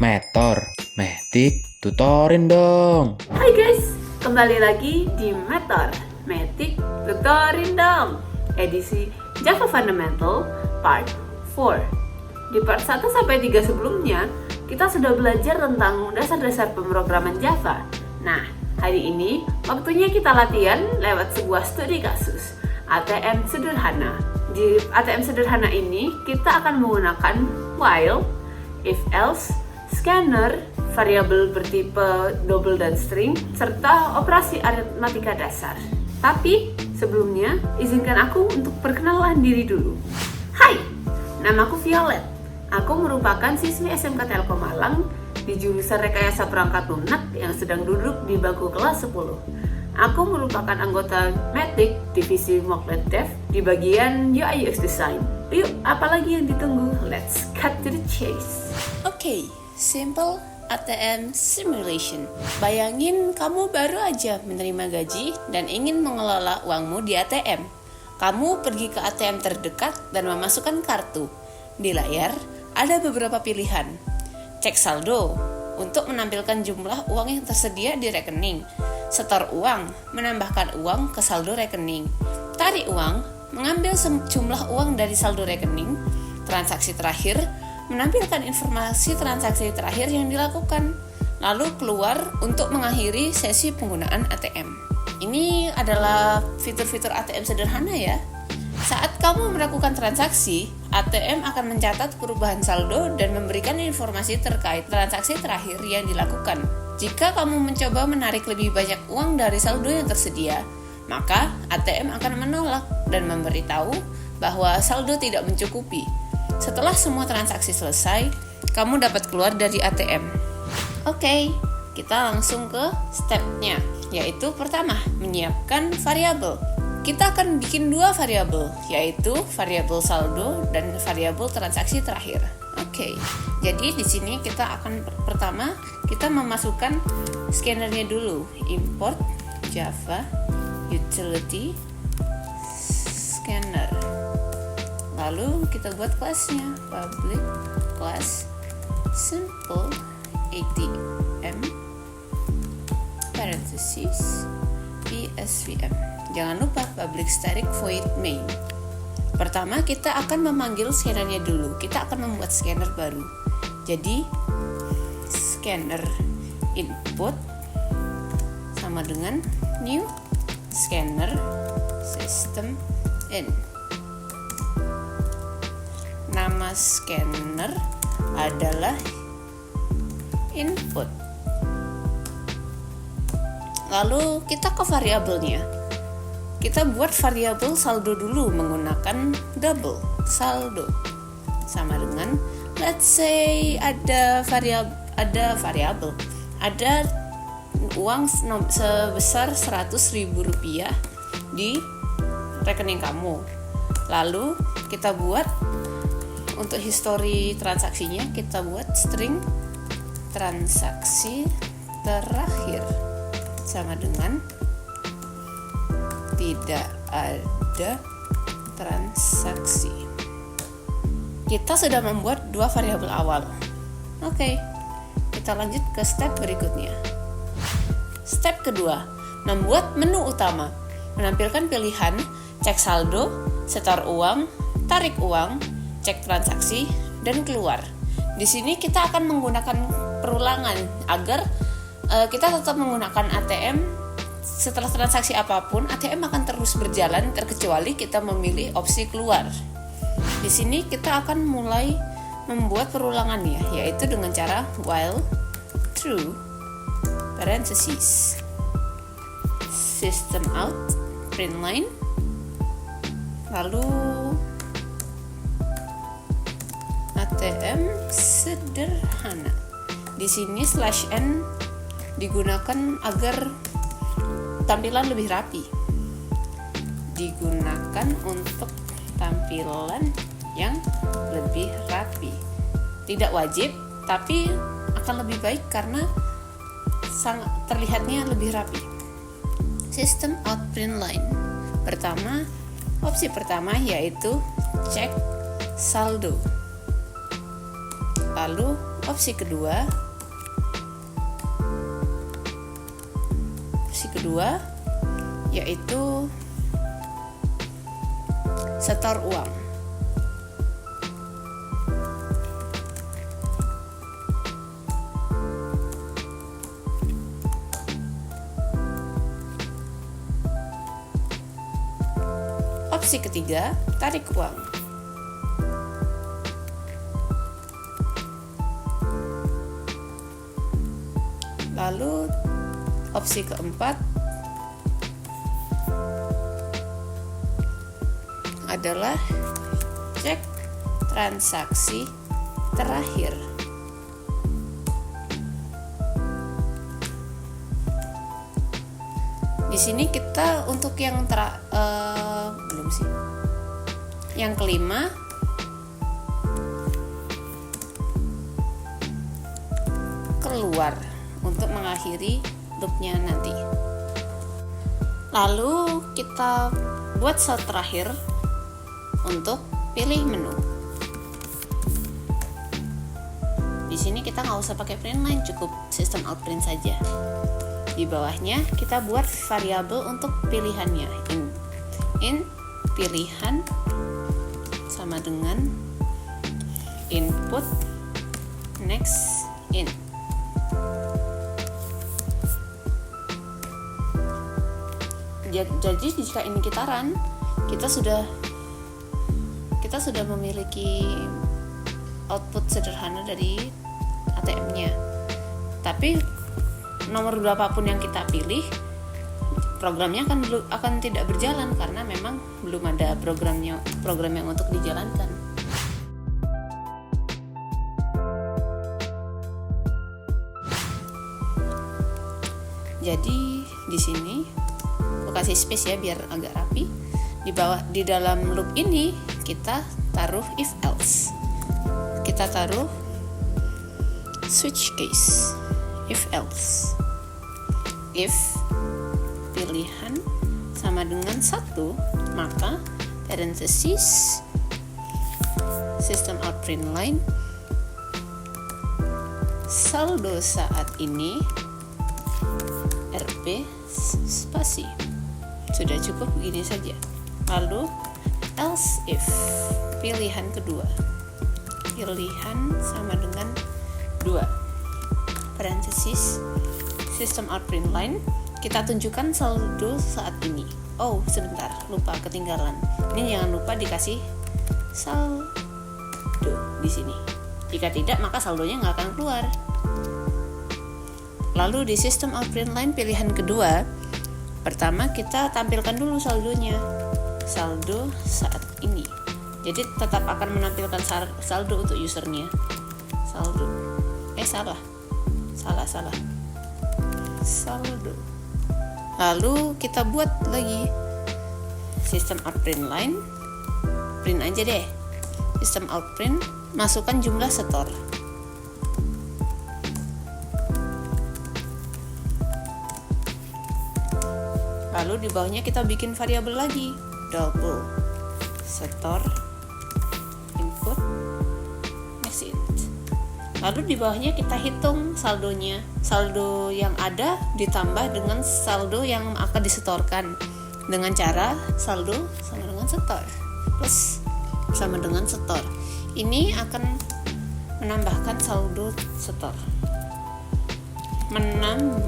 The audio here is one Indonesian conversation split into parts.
Metor, Metik, tutorin dong. Hai guys, kembali lagi di Metik Tutorin Dong, edisi Java Fundamental Part 4. Di part 1 sampai 3 sebelumnya, kita sudah belajar tentang dasar-dasar pemrograman Java. Nah, hari ini waktunya kita latihan lewat sebuah studi kasus, ATM sederhana. Di ATM sederhana ini, kita akan menggunakan while, if else, scanner, variabel bertipe double dan string, serta operasi aritmatika dasar. Tapi sebelumnya, izinkan aku untuk perkenalan diri dulu. Hai, namaku Violet. Aku merupakan siswi SMK Telkom Malang di jurusan Rekayasa Perangkat Lunak yang sedang duduk di bangku kelas 10. Aku merupakan anggota Metik divisi Mocklet Dev di bagian UI UX Design. Yuk, apalagi yang ditunggu? Let's cut to the chase. Oke, simple ATM simulation. Bayangin kamu baru aja menerima gaji dan ingin mengelola uangmu di ATM. Kamu pergi ke ATM terdekat dan memasukkan kartu. Di layar ada beberapa pilihan. Cek saldo untuk menampilkan jumlah uang yang tersedia di rekening. Setor uang, menambahkan uang ke saldo rekening. Tarik uang, mengambil jumlah uang dari saldo rekening. Transaksi terakhir, menampilkan informasi transaksi terakhir yang dilakukan. Lalu keluar untuk mengakhiri sesi penggunaan ATM. Ini adalah fitur-fitur ATM sederhana ya. Saat kamu melakukan transaksi, ATM akan mencatat perubahan saldo dan memberikan informasi terkait transaksi terakhir yang dilakukan. Jika kamu mencoba menarik lebih banyak uang dari saldo yang tersedia, maka ATM akan menolak dan memberitahu bahwa saldo tidak mencukupi. Setelah semua transaksi selesai, kamu dapat keluar dari ATM. Oke, kita langsung ke stepnya, yaitu pertama, menyiapkan variabel. Kita akan bikin dua variabel, yaitu variabel saldo dan variabel transaksi terakhir. Oke, jadi di sini kita akan pertama kita memasukkan scannernya dulu. Import Java utility scanner. Lalu kita buat kelasnya, public class simple ATM parentheses PSVM. Jangan lupa public static void main. Pertama kita akan memanggil scannernya dulu. Kita akan membuat scanner baru. Jadi scanner input sama dengan new scanner system in. Nama scanner adalah input. Lalu kita ke variabelnya. Kita buat variabel saldo dulu menggunakan double saldo. Sama dengan let's say ada uang sebesar Rp100.000 di rekening kamu. Lalu kita buat untuk histori transaksinya, kita buat string transaksi terakhir sama dengan tidak ada transaksi. Kita sudah membuat dua variabel awal. Oke, kita lanjut ke step berikutnya. Step kedua, membuat menu utama. Menampilkan pilihan cek saldo, setor uang, tarik uang, cek transaksi, dan keluar. Di sini kita akan menggunakan perulangan agar kita tetap menggunakan ATM. Setelah transaksi apapun, ATM akan terus berjalan terkecuali kita memilih opsi keluar. Di sini kita akan mulai membuat perulangannya, yaitu dengan cara while true parentheses system out print line, lalu ATM sederhana. Di sini /n digunakan agar tampilan lebih rapi. Digunakan untuk tampilan yang lebih rapi. Tidak wajib, tapi akan lebih baik karena terlihatnya lebih rapi. System out print line. Opsi pertama yaitu cek saldo. Lalu Opsi kedua yaitu setor uang. Opsi ketiga, tarik uang. Lalu opsi keempat adalah cek transaksi terakhir. Di sini kita untuk yang belum sih. Yang kelima keluar untuk mengakhiri loopnya nanti. Lalu kita buat sel terakhir untuk pilih menu. Di sini kita nggak usah pakai print line, cukup system out print saja. Di bawahnya kita buat variabel untuk pilihannya. In pilihan sama dengan input next in. Jadi jika ini kita run, kita sudah memiliki output sederhana dari ATM-nya. Tapi nomor berapapun yang kita pilih, programnya akan tidak berjalan karena memang belum ada program yang untuk dijalankan. Jadi di sini aku kasih space ya biar agak rapi. Di dalam loop ini kita taruh if else. Kita taruh switch case. If else. If pilihan sama dengan 1, maka parenthesis system out print line saldo saat ini RP spasi. Sudah cukup begini saja. Lalu else if pilihan kedua. Pilihan sama dengan 2. Parenthesis system out print line, kita tunjukkan saldo saat ini. Oh, sebentar, lupa ketinggalan. Ini jangan lupa dikasih saldo di sini. Jika tidak, maka saldonya nggak akan keluar. Lalu di system out print line pilihan kedua, pertama kita tampilkan dulu saldonya. Saldo saat ini. Jadi tetap akan menampilkan saldo untuk usernya. Saldo. Salah. Saldo. Lalu kita buat lagi system out print line. Print aja deh. System out print, masukkan jumlah setor. Lalu di bawahnya kita bikin variabel lagi, double setor input next int. Lalu di bawahnya kita hitung saldonya, saldo yang ada ditambah dengan saldo yang akan disetorkan dengan cara saldo sama dengan setor plus sama dengan setor. Ini akan menambahkan saldo setor, menambahkan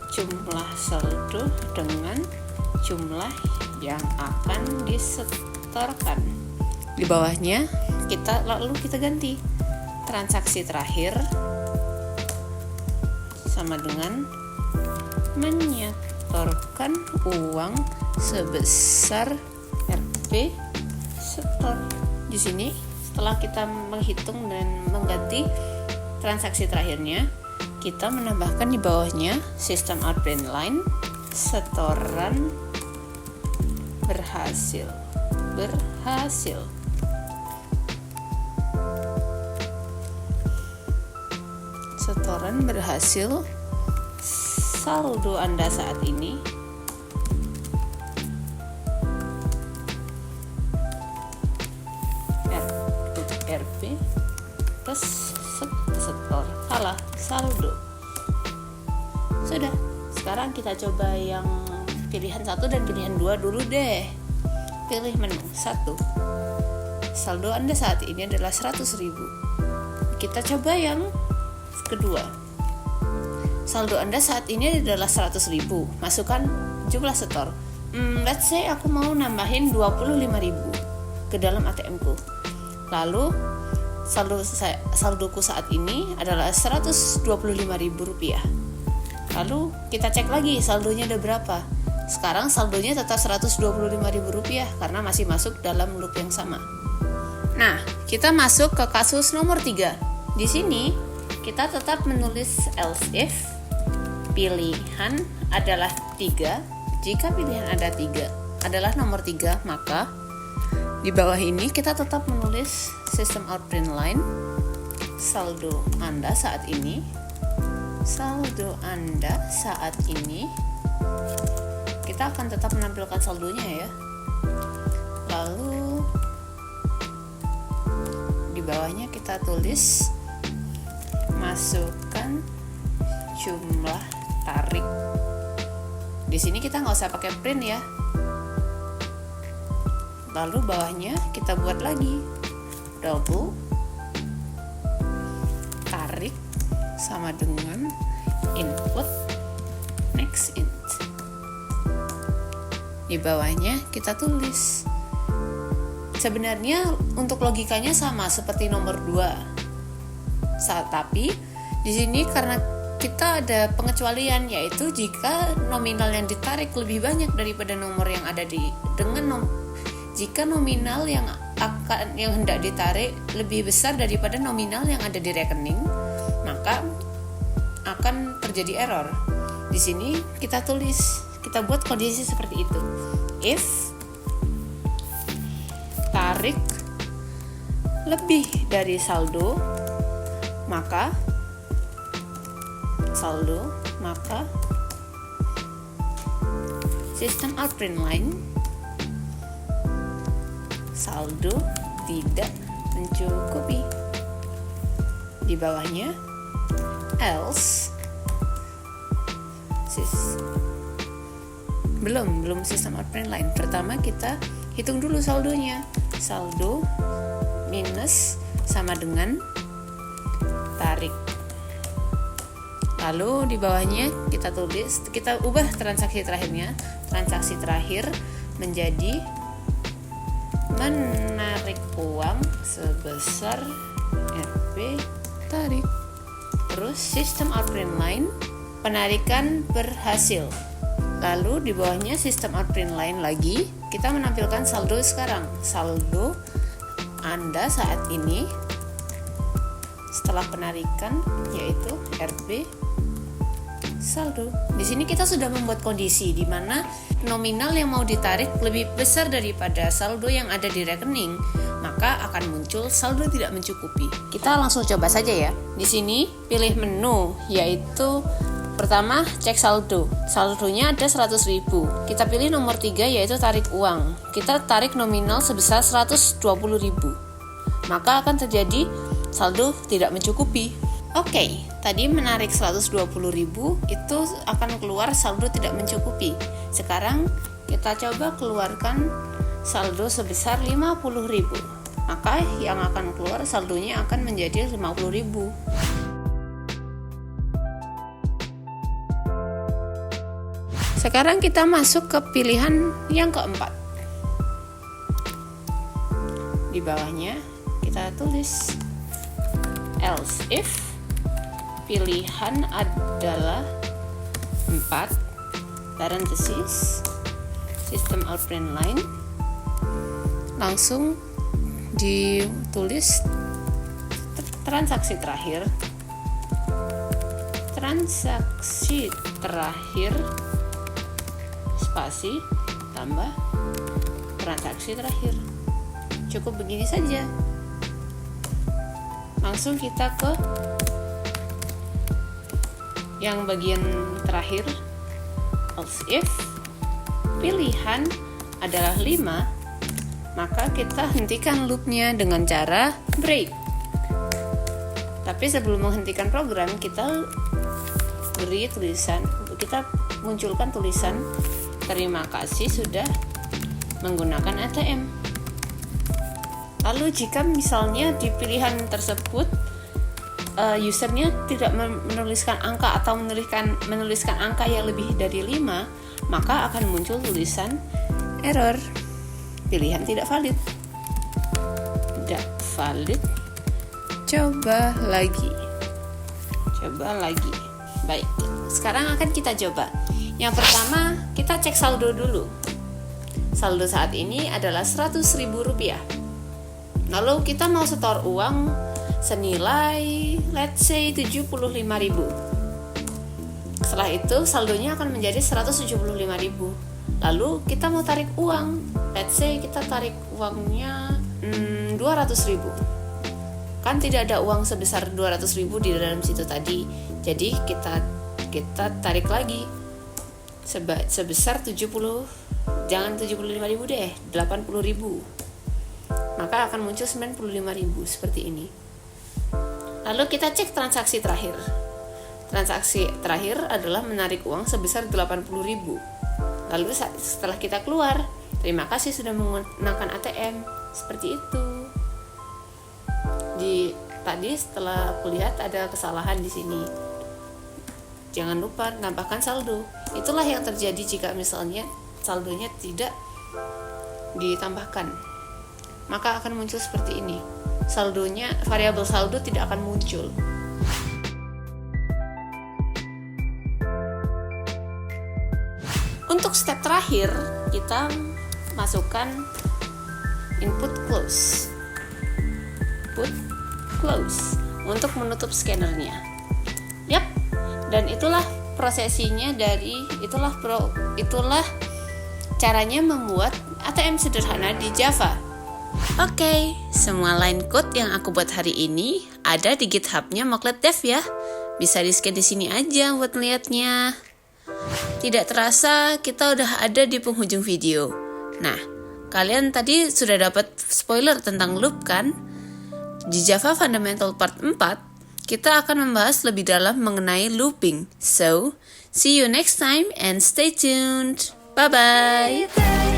jumlah saldo dengan jumlah yang akan disetorkan. Di bawahnya kita ganti transaksi terakhir sama dengan menyetorkan uang sebesar RP setor. Di sini setelah kita menghitung dan mengganti transaksi terakhirnya, kita menambahkan di bawahnya system out print line setoran berhasil. Setoran berhasil, saldo Anda saat ini RP setor. Salah, saldo. Sudah. Sekarang kita coba yang pilihan 1 dan pilihan 2 dulu deh. Pilih menu 1. Saldo Anda saat ini adalah 100.000. Kita coba yang kedua. Saldo Anda saat ini adalah 100.000. Masukkan jumlah setor. Let's say aku mau nambahin 25.000 ke dalam ATM-ku. Lalu saldoku saat ini adalah Rp125.000. Lalu kita cek lagi saldonya ada berapa. Sekarang saldonya tetap Rp125.000 karena masih masuk dalam loop yang sama. Nah, kita masuk ke kasus nomor 3. Di sini kita tetap menulis else if pilihan adalah 3. Jika pilihan ada 3 adalah nomor 3, maka di bawah ini kita tetap menulis system out print line saldo Anda saat ini. Kita akan tetap menampilkan saldonya ya. Lalu di bawahnya kita tulis masukkan jumlah tarik. Di sini kita nggak usah pakai print ya. Lalu bawahnya kita buat lagi double tarik sama dengan input next int. Di bawahnya kita tulis. Sebenarnya untuk logikanya sama seperti nomor 2. Tapi di sini karena kita ada pengecualian, yaitu jika nominal yang ditarik lebih banyak daripada nomor yang ada jika nominal yang hendak ditarik lebih besar daripada nominal yang ada di rekening, maka akan terjadi error. Di sini kita buat kondisi seperti itu. If tarik lebih dari saldo, maka sistem out print line saldo tidak mencukupi. Di bawahnya else belum sistem out print line. Pertama kita hitung dulu saldonya. Saldo minus sama dengan tarik. Lalu di bawahnya kita ubah transaksi terakhirnya. Transaksi terakhir menjadi menarik uang sebesar Rp tarik. Terus sistem out print line penarikan berhasil. Lalu di bawahnya sistem out print line lagi kita menampilkan saldo sekarang. Saldo Anda saat ini setelah penarikan yaitu Rp saldo. Di sini kita sudah membuat kondisi di mana nominal yang mau ditarik lebih besar daripada saldo yang ada di rekening, maka akan muncul saldo tidak mencukupi. Kita langsung coba saja ya. Di sini pilih menu, yaitu pertama cek saldo. Saldonya ada 100.000. Kita pilih nomor 3 yaitu tarik uang. Kita tarik nominal sebesar 120.000. Maka akan terjadi saldo tidak mencukupi. Oke, tadi menarik 120.000 itu akan keluar saldo tidak mencukupi. Sekarang kita coba keluarkan saldo sebesar 50.000. Maka yang akan keluar saldonya akan menjadi 50.000. Sekarang kita masuk ke pilihan yang keempat. Di bawahnya kita tulis else if pilihan adalah 4 parenthesis system out print line, langsung ditulis transaksi terakhir spasi tambah transaksi terakhir. Cukup begini saja. Langsung kita ke yang bagian terakhir, else if pilihan adalah 5, maka kita hentikan loopnya dengan cara break. Tapi sebelum menghentikan program, kita munculkan tulisan terima kasih sudah menggunakan ATM. Lalu jika misalnya di pilihan tersebut usernya tidak menuliskan angka atau menuliskan angka yang lebih dari 5, maka akan muncul tulisan error, pilihan tidak valid. Tidak valid. Coba lagi. Baik, sekarang akan kita coba. Yang pertama, kita cek saldo dulu. Saldo saat ini adalah Rp100.000. Lalu kita mau setor uang senilai let's say 75.000. Setelah itu saldonya akan menjadi 175.000. Lalu kita mau tarik uang, let's say kita tarik uangnya 200.000. Kan tidak ada uang sebesar 200.000 di dalam situ tadi. Jadi kita tarik lagi sebesar 75.000 deh, 80.000. Maka akan muncul 95.000 seperti ini. Lalu kita cek transaksi terakhir. Transaksi terakhir adalah menarik uang sebesar 80.000. Lalu setelah kita keluar, terima kasih sudah menggunakan ATM. Seperti itu. Tadi setelah kulihat ada kesalahan di sini. Jangan lupa tambahkan saldo. Itulah yang terjadi jika misalnya saldonya tidak ditambahkan. Maka akan muncul seperti ini. Saldonya, variabel saldo tidak akan muncul. Untuk step terakhir, kita masukkan input close. Put close untuk menutup scannernya. Yap. Dan itulah prosesinya itulah caranya membuat ATM sederhana di Java. Oke, semua line code yang aku buat hari ini ada di GitHub-nya Moklet Dev ya. Bisa di-scan di sini aja buat lihatnya. Tidak terasa kita udah ada di penghujung video. Nah, kalian tadi sudah dapat spoiler tentang loop kan? Di Java Fundamental Part 4, kita akan membahas lebih dalam mengenai looping. So, see you next time and stay tuned. Bye-bye!